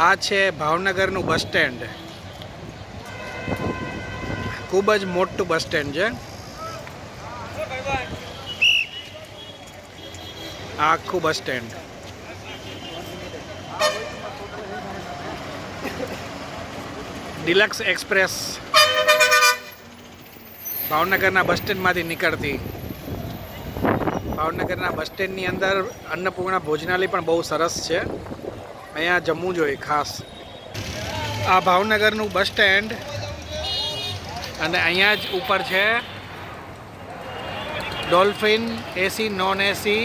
આ છે ભાવનગરનું bus stand. ખૂબ જ મોટું બસ સ્ટેન્ડ છે. આ આખું બસ સ્ટેન્ડ. ડિલક્સ એક્સપ્રેસ ભાવનગરના બસ સ્ટેન્ડમાંથી નીકળતી. ભાવનગરના બસ સ્ટેન્ડની અંદર અન્નપૂર્ણા ભોજનાલય પણ બહુ સરસ છે. અહીંયા જમવું જોઈએ ખાસ. આ ભાવનગરનું બસ સ્ટેન્ડ અને અહીંયા જ ઉપર છે dolphin AC non AC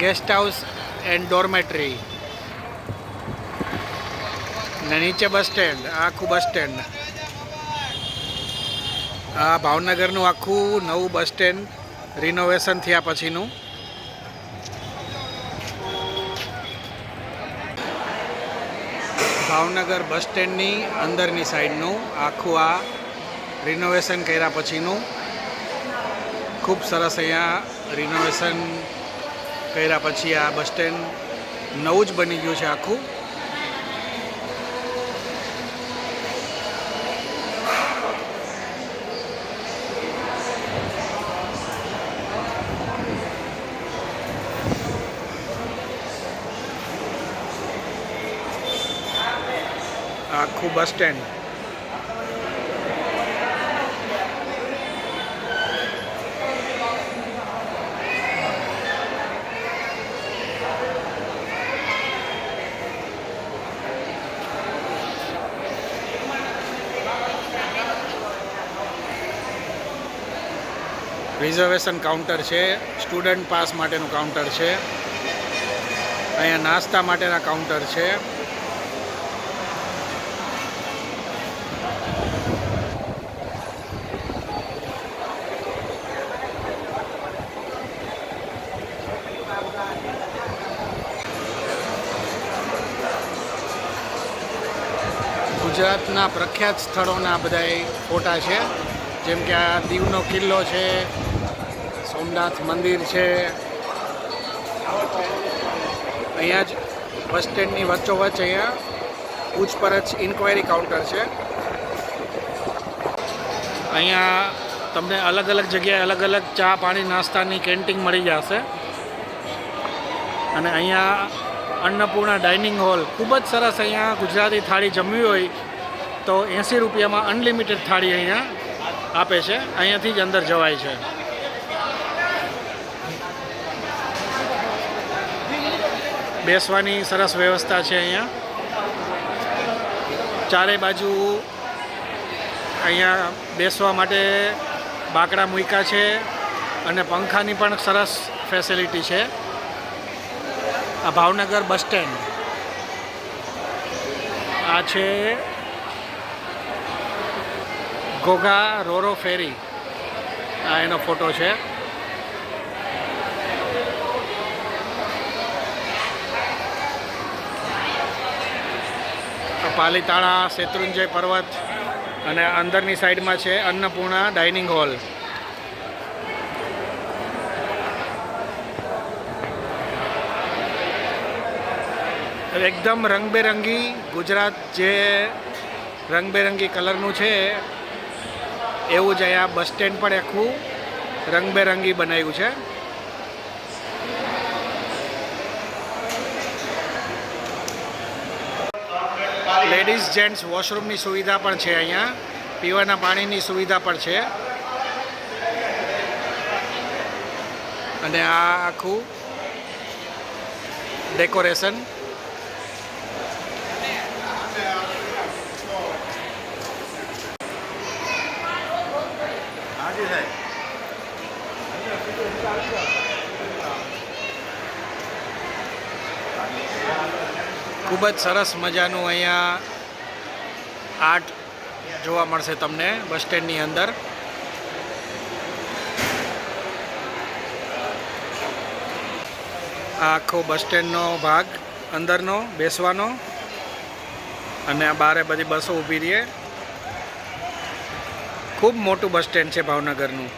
guest house and dormitory. ને નીચે બસ સ્ટેન્ડ. આ આખું બસ સ્ટેન્ડ. આ ભાવનગરનું આખું નવું બસ સ્ટેન્ડ રિનોવેશન થયા પછીનું. ભાવનગર બસ સ્ટેન્ડની અંદરની સાઈડનું આખું આ રિનોવેશન કર્યા પછીનું. ખૂબ સરસ અહીંયા રિનોવેશન કર્યા પછી આ બસ સ્ટેન્ડ નવું જ બની ગયું છે આખું. આખું બસ સ્ટેન્ડ. રિઝર્વેશન કાઉન્ટર છે. સ્ટુડન્ટ પાસ માટેનું કાઉન્ટર છે. અહીંયા નાસ્તા માટેના કાઉન્ટર છે. ગુજરાતના પ્રખ્યાત સ્થળોના બધા ફોટા છે. જેમ કે આ દીવનો કિલ્લો છે, સોમનાથ મંદિર છે. અહીંયા જ બસ સ્ટેન્ડની વચ્ચોવચ્ચ અહીંયા પૂછપરછ ઇન્ક્વાયરી કાઉન્ટર છે. અહીંયા તમને અલગ અલગ જગ્યાએ અલગ અલગ ચા પાણી નાસ્તાની કેન્ટીન મળી જશે. અને અહીંયા અન્નપૂર્ણા ડાઇનિંગ હોલ ખૂબ જ સરસ. અહીંયા ગુજરાતી થાળી જમવી હોય તો 80 રૂપિયામાં અનલિમિટેડ થાળી અહીંયા આપે છે. અહીંયાથી જ અંદર જવાય છે. બેસવાની સરસ વ્યવસ્થા છે અહીંયા. ચારે બાજુ અહીંયા બેસવા માટે બાકડા મૂક્યા છે અને પંખાની પણ સરસ ફેસિલિટી છે. આ ભાવનગર બસ સ્ટેન્ડ. આ છે ઘોઘા રોરો ફેરી. આ એનો ફોટો છે. પાલીતાણા શેત્રુંજય પર્વત અને અંદરની સાઈડમાં છે અન્નપૂર્ણા ડાઇનિંગ હોલ. એકદમ રંગબેરંગી ગુજરાત જે રંગબેરંગી કલરનું છે એવું જ અહીંયા બસ સ્ટેન્ડ પણ આખું રંગબેરંગી બનાવ્યું છે. લેડીઝ જેન્ટ્સ વોશરૂમની સુવિધા પણ છે અહીંયા. પીવાના પાણીની સુવિધા પણ છે. અને આ આખું ડેકોરેશન. ખૂબ જ સરસ મજાનું અહીંયા આર્ટ જોવા મળશે તમને બસ સ્ટેન્ડની અંદર. આ આખો બસ સ્ટેન્ડનો ભાગ અંદરનો બેસવાનો અને આ બારે બધી બસો ઊભી રહે. ખૂબ મોટું બસ સ્ટેન્ડ છે ભાવનગરનું.